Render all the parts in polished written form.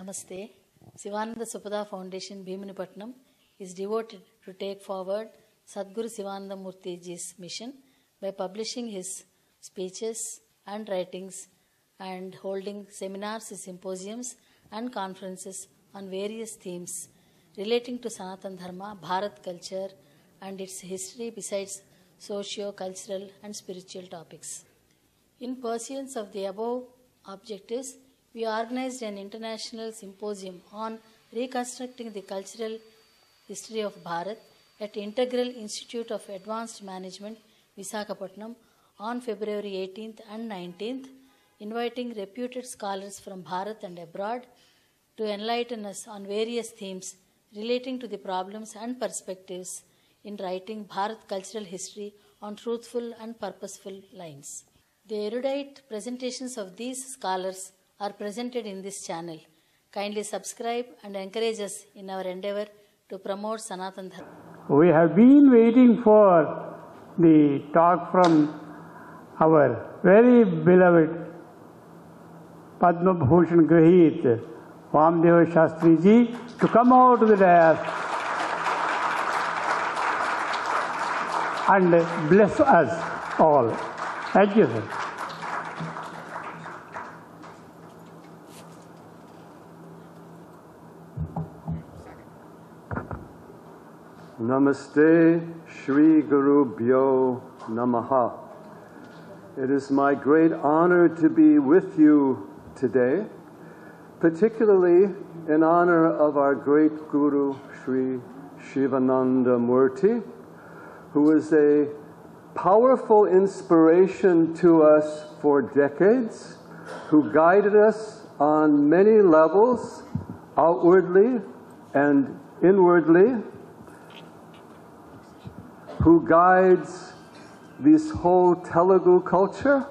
Namaste. Sivananda Supatha Foundation, Bhimanipatnam, is devoted to take forward Sadguru Sivananda Murtiji's mission by publishing his speeches and writings and holding seminars, symposiums and conferences on various themes relating to Sanatana Dharma, Bharat culture and its history besides socio-cultural and spiritual topics. In pursuance of the above objectives, we organized an international symposium on reconstructing the cultural history of Bharat at Integral Institute of Advanced Management, Visakhapatnam, on February 18th and 19th, inviting reputed scholars from Bharat and abroad to enlighten us on various themes relating to the problems and perspectives in writing Bharat cultural history on truthful and purposeful lines. The erudite presentations of these scholars are presented in this channel. Kindly subscribe and encourage us in our endeavor to promote Sanatana Dharma. We have been waiting for the talk from our very beloved Padma Bhushan Grahit, Vamadeva Sastry ji, to come out to the dais and bless us all. Thank you, sir. Namaste, Shri Guru Bhyo Namaha. It is my great honor to be with you today, particularly in honor of our great Guru, Sri Sivananda Murti, who is a powerful inspiration to us for decades, who guided us on many levels, outwardly and inwardly, who guides this whole Telugu culture,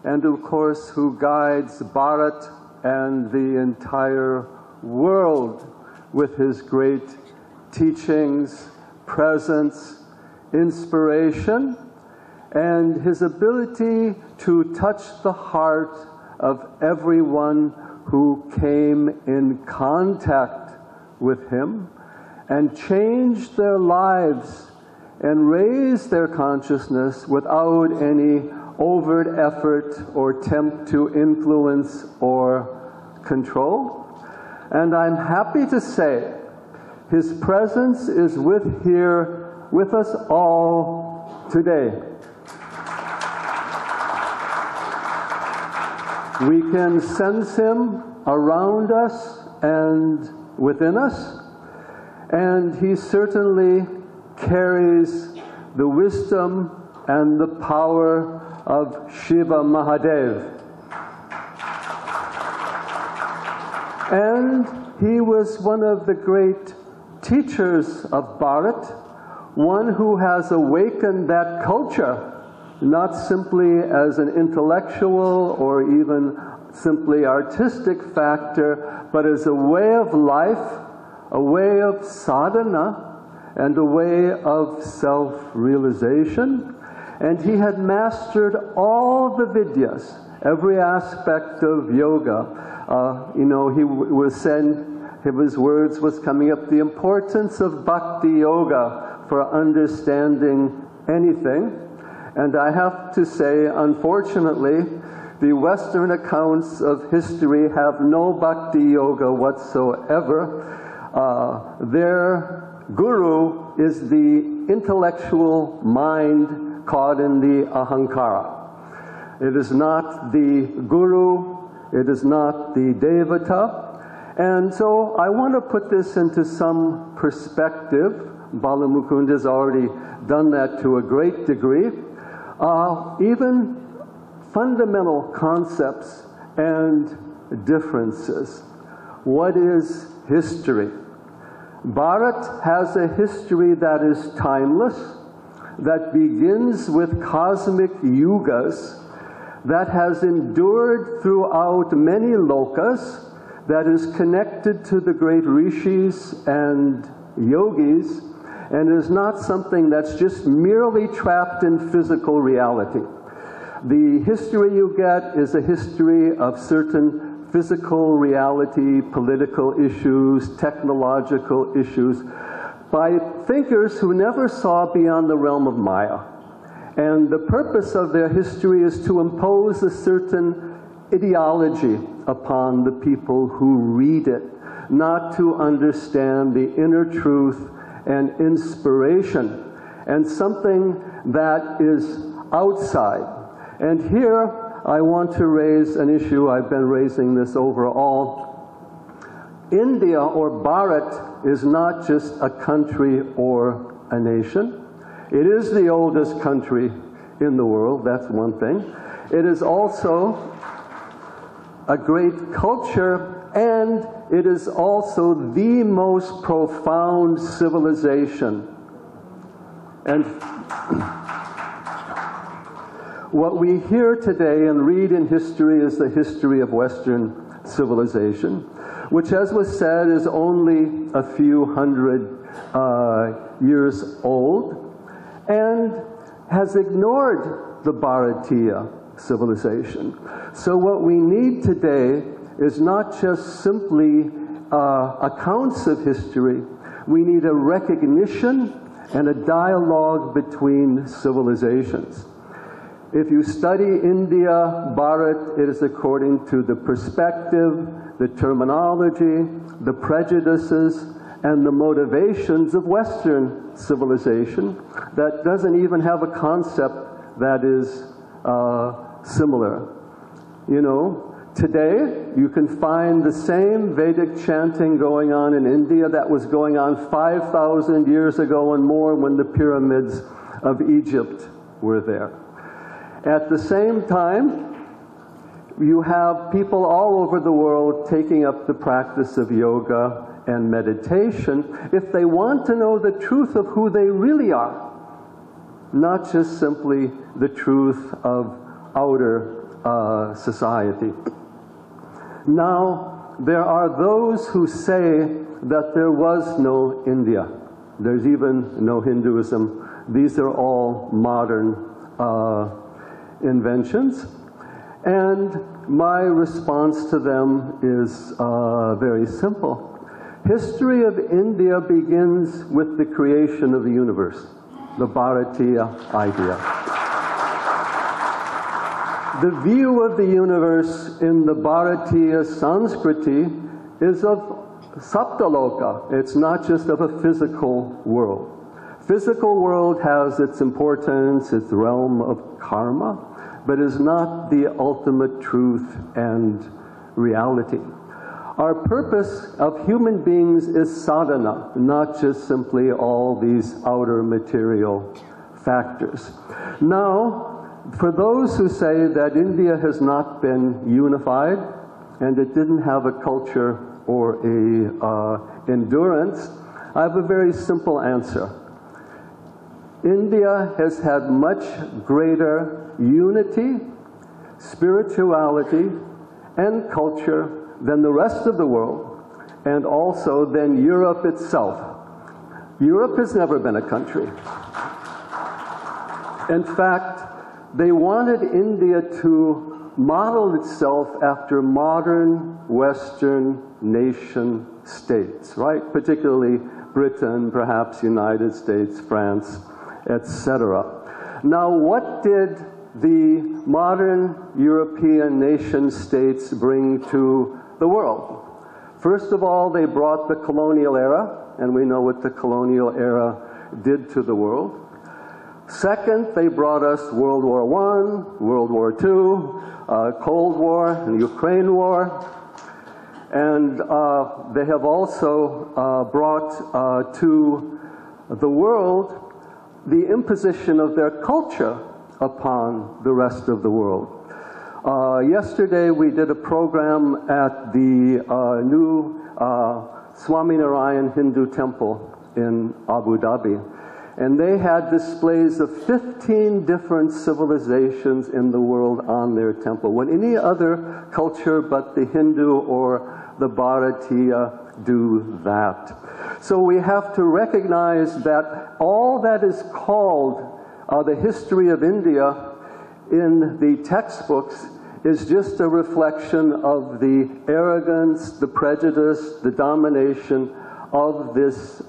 and of course who guides Bharat and the entire world with his great teachings, presence, inspiration, and his ability to touch the heart of everyone who came in contact with him and changed their lives and raise their consciousness without any overt effort or attempt to influence or control. And I'm happy to say his presence is here with us all today. We can sense him around us and within us, and he certainly carries the wisdom and the power of Shiva Mahadev. And he was one of the great teachers of Bharat, one who has awakened that culture, not simply as an intellectual or even simply artistic factor, but as a way of life, a way of sadhana, and a way of self-realization. And he had mastered all the Vidyas, every aspect of yoga. He was saying, his words was coming up, the importance of bhakti yoga for understanding anything. And I have to say, unfortunately, the Western accounts of history have no bhakti yoga whatsoever. Their Guru is the intellectual mind caught in the ahankara. It is not the Guru, it is not the Devata. And so I want to put this into some perspective. Balamukund has already done that to a great degree. Even fundamental concepts and differences. What is history? Bharat has a history that is timeless, that begins with cosmic yugas, that has endured throughout many lokas, that is connected to the great rishis and yogis, and is not something that's just merely trapped in physical reality. The history you get is a history of certain physical reality, political issues, technological issues, by thinkers who never saw beyond the realm of Maya. And the purpose of their history is to impose a certain ideology upon the people who read it, not to understand the inner truth and inspiration, and something that is outside. And here I want to raise an issue. I've been raising this overall. India, or Bharat, is not just a country or a nation. It is the oldest country in the world, that's one thing. It is also a great culture, and it is also the most profound civilization. And what we hear today and read in history is the history of Western civilization, which, as was said, is only a few hundred years old, and has ignored the Bharatiya civilization. So what we need today is not just simply accounts of history. We need a recognition and a dialogue between civilizations. If you study India, Bharat, it is according to the perspective, the terminology, the prejudices, and the motivations of Western civilization that doesn't even have a concept that is similar. You know, today you can find the same Vedic chanting going on in India that was going on 5,000 years ago and more when the pyramids of Egypt were there. At the same time, you have people all over the world taking up the practice of yoga and meditation if they want to know the truth of who they really are, not just simply the truth of outer society. Now, there are those who say that there was no India. There's even no Hinduism. These are all modern inventions. And my response to them is very simple. History of India begins with the creation of the universe, the Bharatiya idea. The view of the universe in the Bharatiya Sanskriti is of Saptaloka. It's not just of a physical world. Physical world has its importance, its realm of karma, but is not the ultimate truth and reality. Our purpose of human beings is sadhana, not just simply all these outer material factors. Now, for those who say that India has not been unified and it didn't have a culture or a endurance, I have a very simple answer. India has had much greater unity, spirituality, and culture than the rest of the world, and also than Europe itself. Europe has never been a country. In fact, they wanted India to model itself after modern Western nation states, right? Particularly Britain, perhaps United States, France, etc. Now, what did the modern European nation states bring to the world? First of all, they brought the colonial era, and we know what the colonial era did to the world. Second, they brought us World War I, World War II, Cold War, and Ukraine War. And they have also brought to the world the imposition of their culture upon the rest of the world. Yesterday we did a program at the new Swaminarayan Hindu temple in Abu Dhabi. And they had displays of 15 different civilizations in the world on their temple, when any other culture but the Hindu or the Bharatiya do that. So we have to recognize that all that is called the history of India in the textbooks is just a reflection of the arrogance, the prejudice, the domination of this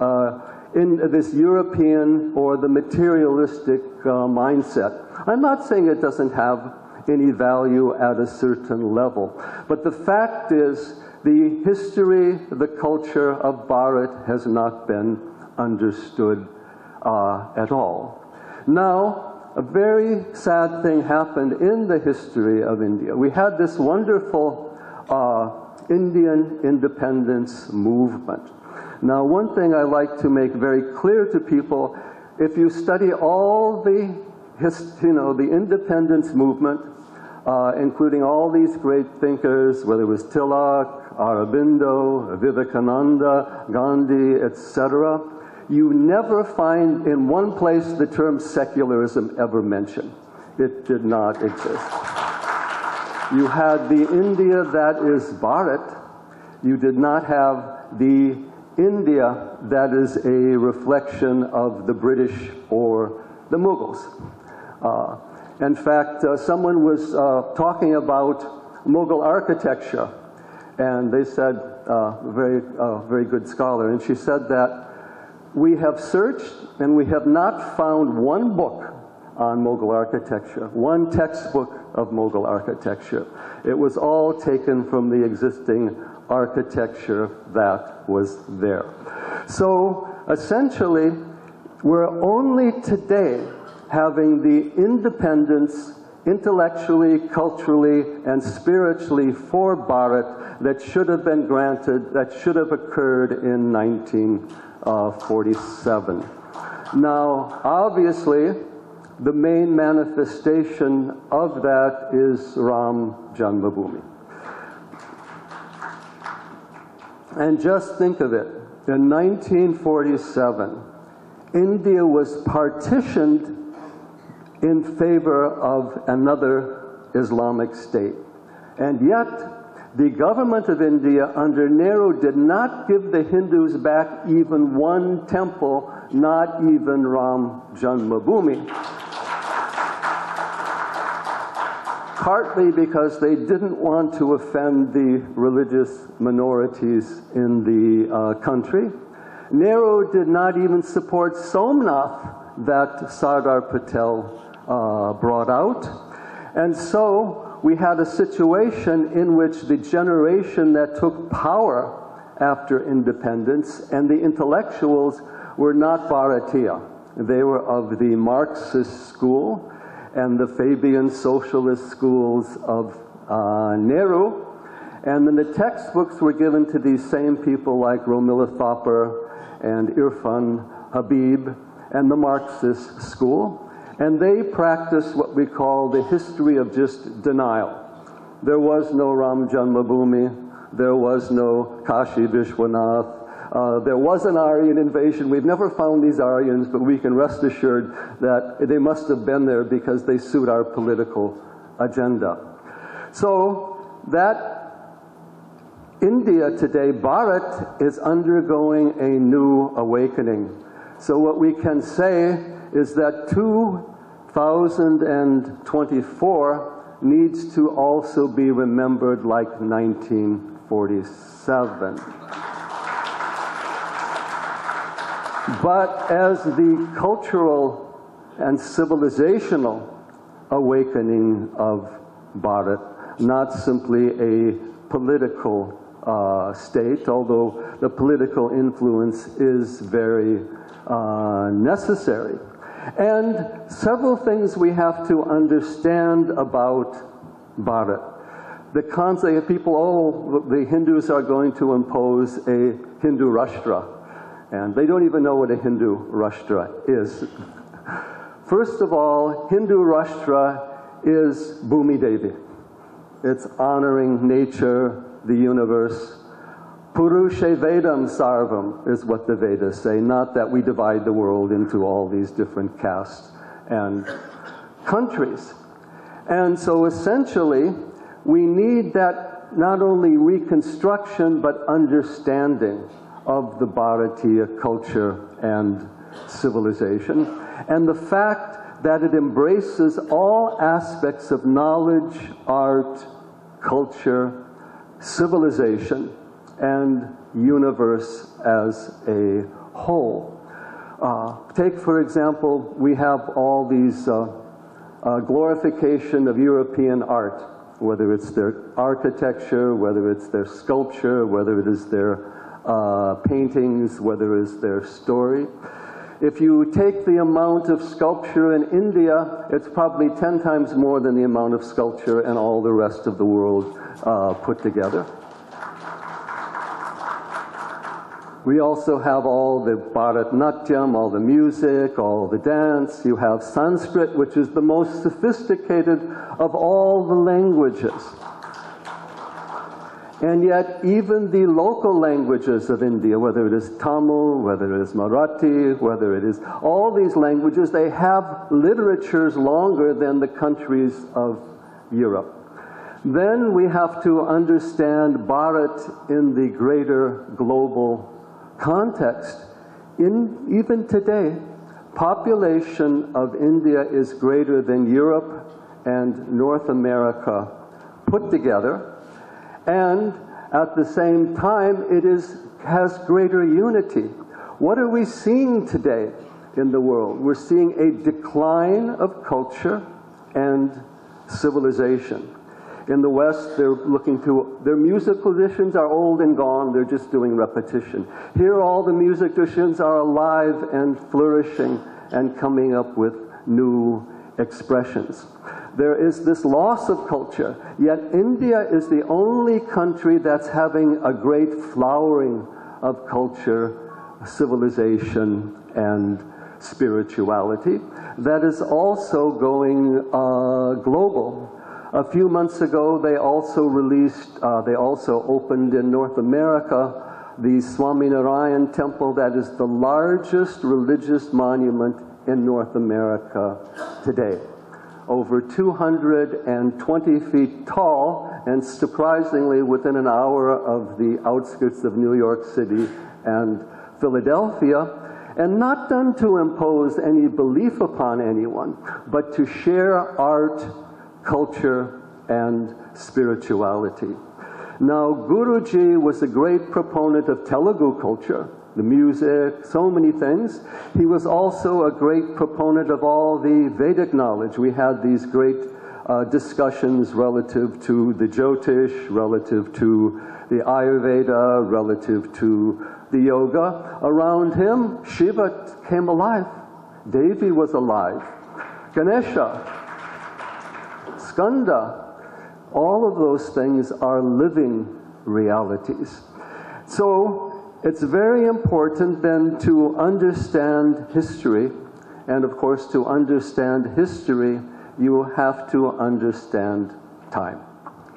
this European or the materialistic mindset. I'm not saying it doesn't have any value at a certain level, but the fact is the history, the culture of Bharat has not been understood at all. Now, a very sad thing happened in the history of India. We had this wonderful Indian independence movement. Now, one thing I like to make very clear to people, if you study all the independence movement, including all these great thinkers, whether it was Tilak, Aurobindo, Vivekananda, Gandhi, etc., you never find in one place the term secularism ever mentioned. It did not exist. You had the India that is Bharat. You did not have the India that is a reflection of the British or the Mughals. In fact, someone was talking about Mughal architecture, and they said, very good scholar, and she said that we have searched and we have not found one book on Mughal architecture, one textbook of Mughal architecture. It was all taken from the existing architecture that was there. So essentially, we're only today having the independence intellectually, culturally, and spiritually for Bharat that should have been granted, that should have occurred in 1947. Now, obviously, the main manifestation of that is Ram Janmabhoomi. And just think of it, in 1947, India was partitioned in favor of another Islamic state. And yet, the government of India under Nehru did not give the Hindus back even one temple, not even Ram Janmabhoomi. Partly because they didn't want to offend the religious minorities in the country. Nehru did not even support Somnath that Sardar Patel brought out. And so we had a situation in which the generation that took power after independence and the intellectuals were not Bharatiya. They were of the Marxist school and the Fabian socialist schools of Nehru. And then the textbooks were given to these same people like Romila Thapar and Irfan Habib and the Marxist school. And they practiced what we call the history of just denial. There was no Ram Janmabhoomi. There was no Kashi Vishwanath. There was an Aryan invasion. We've never found these Aryans, but we can rest assured that they must have been there because they suit our political agenda. So that India today, Bharat, is undergoing a new awakening. So what we can say is that 2024 needs to also be remembered like 1947. But as the cultural and civilizational awakening of Bharat, not simply a political state, although the political influence is very necessary. And several things we have to understand about Bharat. The concept of people, oh, the Hindus are going to impose a Hindu Rashtra. And they don't even know what a Hindu Rashtra is. First of all, Hindu Rashtra is Bhumi Devi. It's honoring nature, the universe. Purushe Vedam Sarvam is what the Vedas say, not that we divide the world into all these different castes and countries. And so essentially, we need that not only reconstruction, but understanding of the Bharatiya culture and civilization. And the fact that it embraces all aspects of knowledge, art, culture, civilization, and universe as a whole. Take, for example, we have all these glorification of European art, whether it's their architecture, whether it's their sculpture, whether it is their paintings, whether it is their story. If you take the amount of sculpture in India, it's probably 10 times more than the amount of sculpture in all the rest of the world put together. We also have all the Bharat, all the music, all the dance. You have Sanskrit, which is the most sophisticated of all the languages. And yet, even the local languages of India, whether it is Tamil, whether it is Marathi, whether it is all these languages, they have literatures longer than the countries of Europe. Then we have to understand Bharat in the greater global context. Even today, population of India is greater than Europe and North America put together. And at the same time, it has greater unity. What are we seeing today in the world? We're seeing a decline of culture and civilization. In the West, they're looking to, their musical traditions are old and gone, they're just doing repetition. Here, all the music traditions are alive and flourishing and coming up with new expressions. There is this loss of culture, yet India is the only country that's having a great flowering of culture, civilization, and spirituality that is also going global. A few months ago, they also opened in North America the Swaminarayan Temple that is the largest religious monument in North America today. Over 220 feet tall, and surprisingly within an hour of the outskirts of New York City and Philadelphia, and not done to impose any belief upon anyone, but to share art, culture, and spirituality. Now, Guruji was a great proponent of Telugu culture, the music, so many things. He was also a great proponent of all the Vedic knowledge. We had these great discussions relative to the Jyotish, relative to the Ayurveda, relative to the yoga. Around him, Shiva came alive. Devi was alive. Ganesha, Skanda, all of those things are living realities. So it's very important then to understand history, and of course to understand history you have to understand time.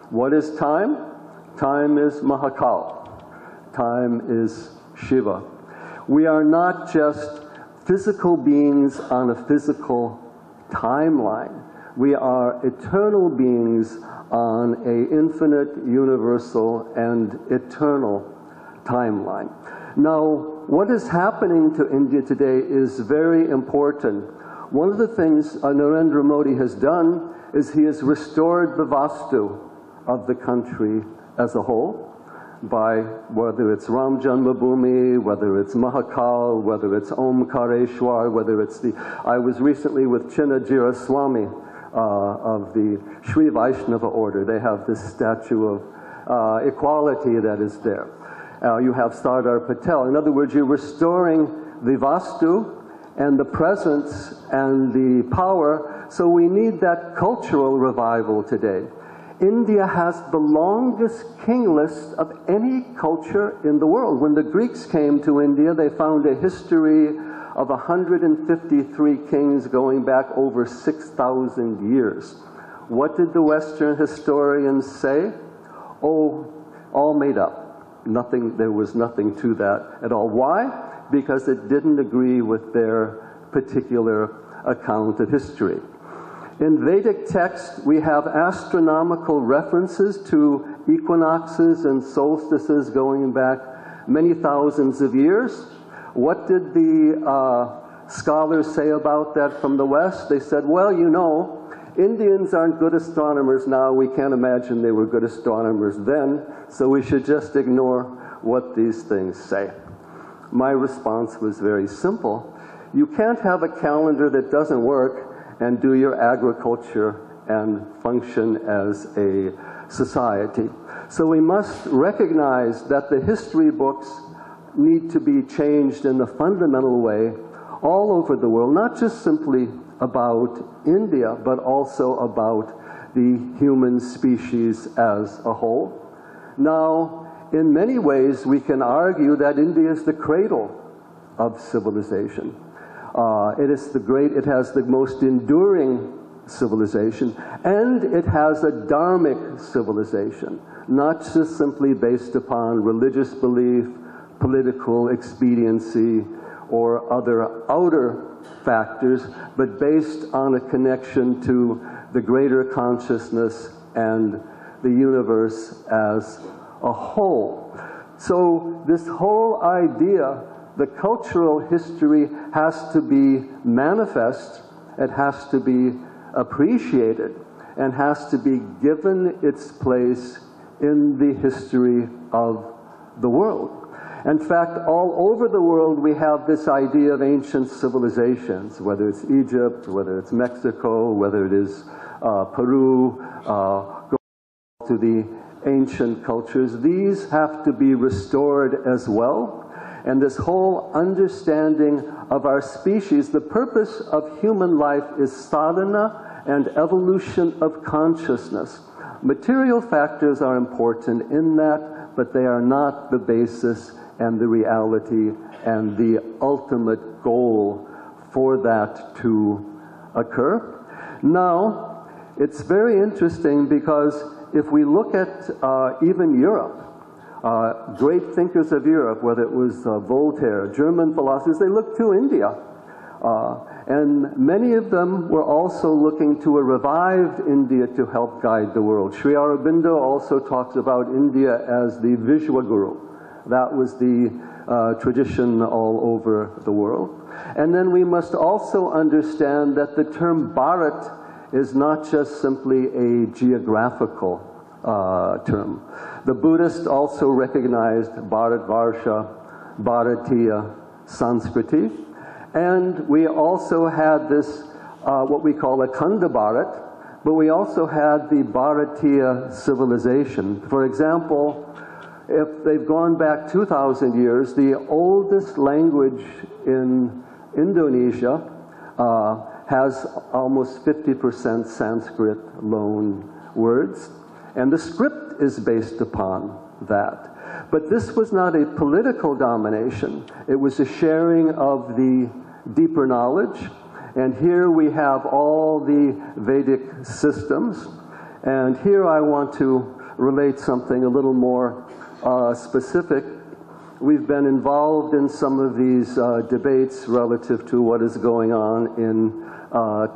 What is time? Time is Mahakal. Time is Shiva. We are not just physical beings on a physical timeline. We are eternal beings on an infinite, universal, and eternal timeline. Now, what is happening to India today is very important. One of the things Narendra Modi has done is he has restored the Vastu of the country as a whole, by whether it's Ram Janmabhoomi, whether it's Mahakal, whether it's Omkareshwar, whether it's I was recently with Chinnajira Swami of the Sri Vaishnava order. They have this statue of equality that is there. You have Sardar Patel. In other words, you're restoring the Vastu and the presence and the power, so we need that cultural revival today. India has the longest king list of any culture in the world. When the Greeks came to India, they found a history of 153 kings going back over 6,000 years. What did the Western historians say? Oh, all made up. Nothing, there was nothing to that at all. Why? Because it didn't agree with their particular account of history. In Vedic text, we have astronomical references to equinoxes and solstices going back many thousands of years. What did the scholars say about that from the West? They said, well, you know, Indians aren't good astronomers now. We can't imagine they were good astronomers then, so we should just ignore what these things say. My response was very simple. You can't have a calendar that doesn't work and do your agriculture and function as a society. So we must recognize that the history books need to be changed in a fundamental way all over the world, not just simply about India, but also about the human species as a whole. Now, in many ways, we can argue that India is the cradle of civilization. It has the most enduring civilization, and it has a dharmic civilization, not just simply based upon religious belief, political expediency, or other outer factors, but based on a connection to the greater consciousness and the universe as a whole. So this whole idea, the cultural history, has to be manifest, it has to be appreciated, and has to be given its place in the history of the world. In fact, all over the world we have this idea of ancient civilizations, whether it's Egypt, whether it's Mexico, whether it is Peru, to the ancient cultures. These have to be restored as well. And this whole understanding of our species, the purpose of human life is sadhana and evolution of consciousness. Material factors are important in that, but they are not the basis and the reality and the ultimate goal for that to occur. Now, it's very interesting because if we look at even Europe, great thinkers of Europe, whether it was Voltaire, German philosophers, they looked to India. And many of them were also looking to a revived India to help guide the world. Sri Aurobindo also talks about India as the Vishwaguru. That was the tradition all over the world. And then we must also understand that the term Bharat is not just simply a geographical term. The Buddhists also recognized Bharatvarsha, Bharatiya, Sanskriti. And we also had this, what we call a Khanda Bharat, but we also had the Bharatiya civilization. For example, if they've gone back 2,000 years, the oldest language in Indonesia has almost 50% Sanskrit loan words, and the script is based upon that. But this was not a political domination. It was a sharing of the deeper knowledge, and here we have all the Vedic systems, and here I want to relate something a little more specific. We've been involved in some of these debates relative to what is going on in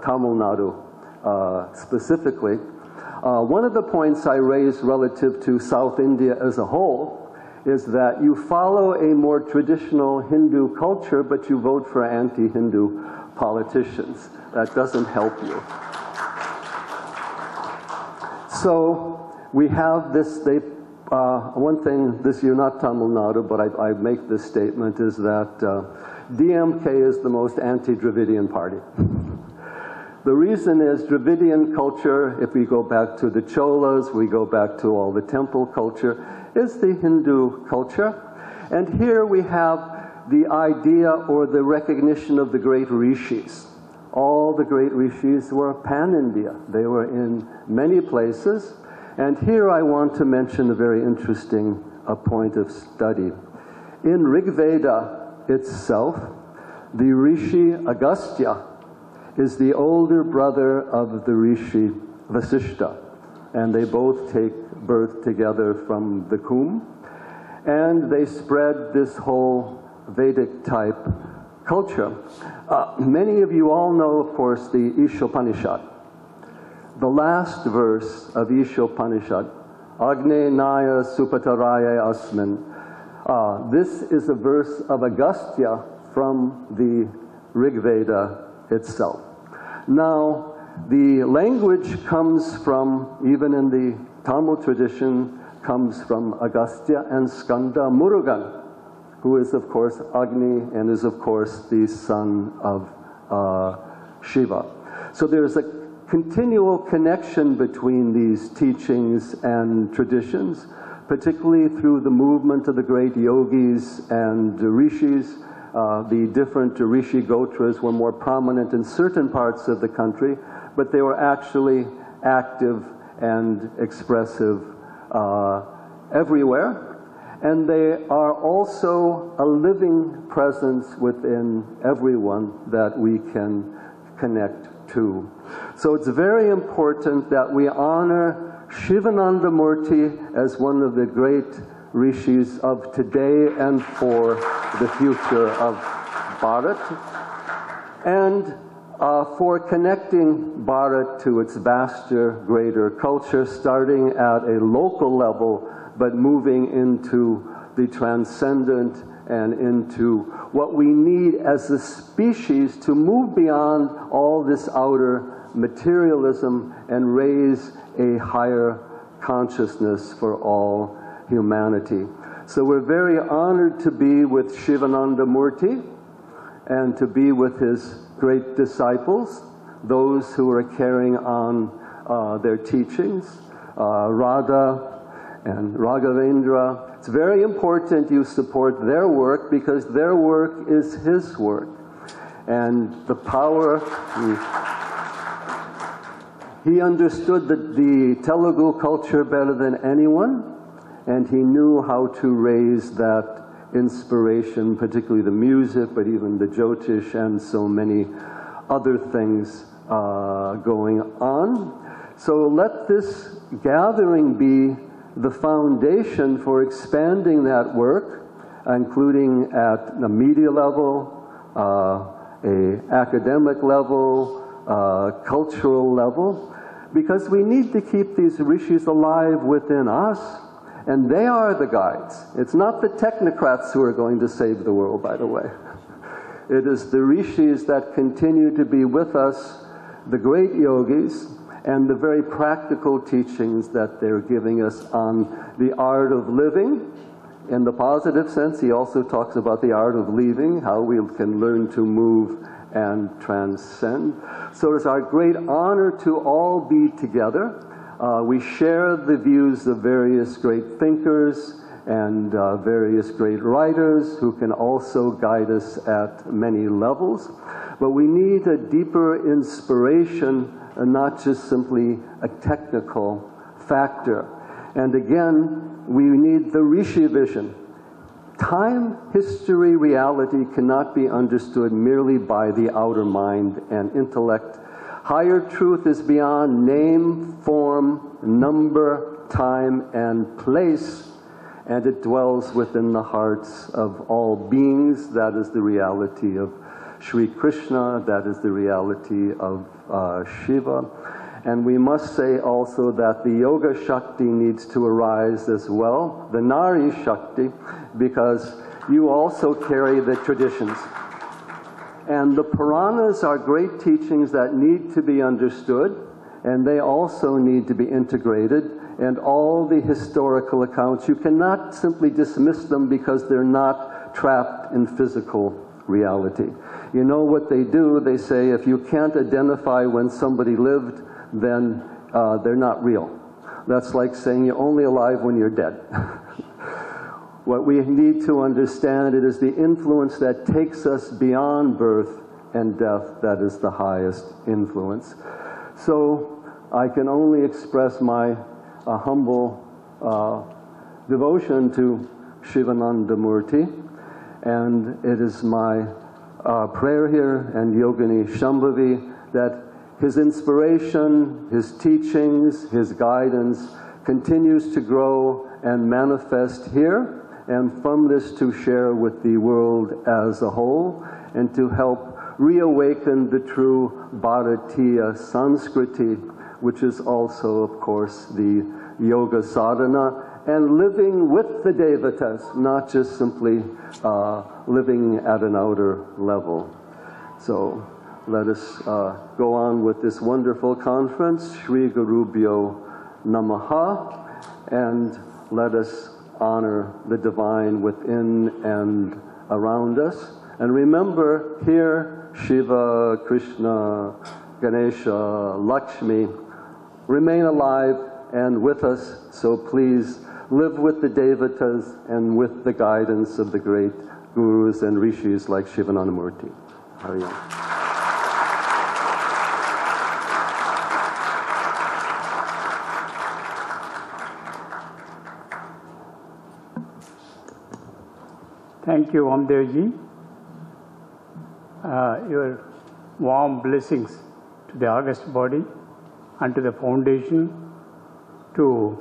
Tamil Nadu specifically. One of the points I raised relative to South India as a whole is that you follow a more traditional Hindu culture, but you vote for anti-Hindu politicians. That doesn't help you. So we have this, one thing, this year, not Tamil Nadu, but I make this statement, is that DMK is the most anti-Dravidian party. The reason is Dravidian culture, if we go back to the Cholas, we go back to all the temple culture, is the Hindu culture. And here we have the idea or the recognition of the great Rishis. All the great Rishis were pan-India. They were in many places. And here I want to mention a very interesting point of study. In Rig Veda itself, the Rishi Agastya is the older brother of the Rishi Vasishta, and they both take birth together from the Kum, and they spread this whole Vedic type culture. Many of you all know, of course, the Ishopanishad. The last verse of Ishopanishad, Agne Naya Supataraya Asmin. This is a verse of Agastya from the Rig Veda itself. Now, the language comes from, even in the Tamil tradition, comes from Agastya and Skanda Murugan, who is, of course, Agni and is, of course, the son of Shiva. So there's a continual connection between these teachings and traditions, particularly through the movement of the great yogis and rishis. The different Rishi Gotras were more prominent in certain parts of the country, but they were actually active and expressive everywhere. And they are also a living presence within everyone that we can connect to. So it's very important that we honor Sivananda Murti as one of the great rishis of today and for the future of Bharat, and for connecting Bharat to its vaster, greater culture, starting at a local level, but moving into the transcendent and into what we need as a species to move beyond all this outer materialism and raise a higher consciousness for all humanity. So we're very honored to be with Sivananda Murti and to be with his great disciples, those who are carrying on their teachings, Radha and Raghavendra. It's very important you support their work because their work is his work. And the power, he understood the Telugu culture better than anyone, and he knew how to raise that inspiration, particularly the music, but even the Jyotish and so many other things going on. So let this gathering be the foundation for expanding that work, including at the media level, a academic level, cultural level, because we need to keep these rishis alive within us, and they are the guides. It's not the technocrats who are going to save the world, by the way. It is the rishis that continue to be with us, the great yogis, and the very practical teachings that they're giving us on the art of living. In the positive sense, he also talks about the art of leaving, how we can learn to move and transcend. So it's our great honor to all be together. We share the views of various great thinkers and various great writers who can also guide us at many levels. But we need a deeper inspiration and not just simply a technical factor. And again, we need the Rishi vision. Time, history, reality cannot be understood merely by the outer mind and intellect. Higher truth is beyond name, form, number, time, and place, and it dwells within the hearts of all beings. That is the reality of Sri Krishna, that is the reality of Shiva. And we must say also that the Yoga Shakti needs to arise as well, the Nari Shakti, because you also carry the traditions. And the Puranas are great teachings that need to be understood, and they also need to be integrated. And all the historical accounts, you cannot simply dismiss them because they're not trapped in physical reality. You know what they do? They say if you can't identify when somebody lived, then they're not real. That's like saying you're only alive when you're dead. What we need to understand, it is the influence that takes us beyond birth and death that is the highest influence. So I can only express my humble devotion to Sivananda Murti, and it is my prayer here and Yogini Shambhavi that his inspiration, his teachings, his guidance continues to grow and manifest here, and from this to share with the world as a whole, and to help reawaken the true Bharatiya Sanskriti, which is also, of course, the yoga sadhana, and living with the devatas, not just simply living at an outer level. So let us go on with this wonderful conference, Shri Gurubhyo Namaha, and let us honor the divine within and around us. And remember, here, Shiva, Krishna, Ganesha, Lakshmi remain alive and with us, so please live with the Devatas and with the guidance of the great gurus and rishis like Sivananda Murti. Hari Om. Thank you, Vamadeva-ji. Your warm blessings to the august body and to the foundation to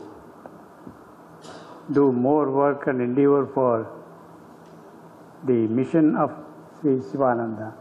do more work and endeavor for the mission of Sri Sivananda.